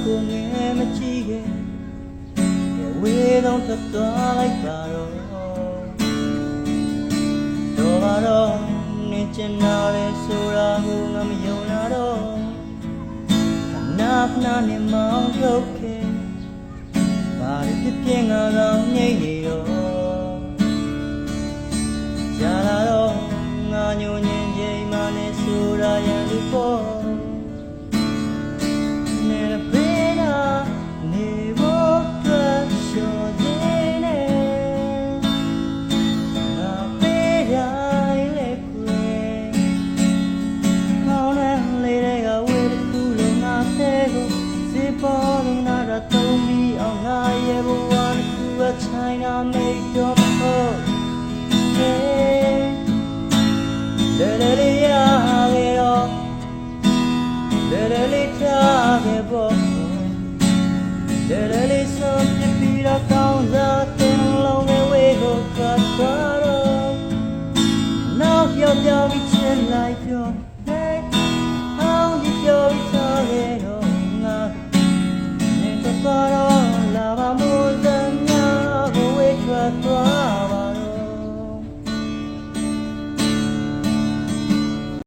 ကိုငယ်မကြည့်ခဲ့ဝေးတော့ထွက်သွားလိုက်ပါတော့ပါတော့နေချင်တာလေဆိုတာကိုငါမယုံရတော့ခဏခဏနဲ့မောင်းထုတ်ခဲ့ဘာဖြစ်ဖြစ်ငါတော့ငြိမ့်နေတော့ကြာလာတော့ငါညိုညင်ချိန်မှနဲ့ဆိုတာရန်လူပေါ်ပေါ်နာတော့သုံးပြီးအောင်ငါရဲ့ဘဝတစ်ခုအချိုင်နာမိတ်တော့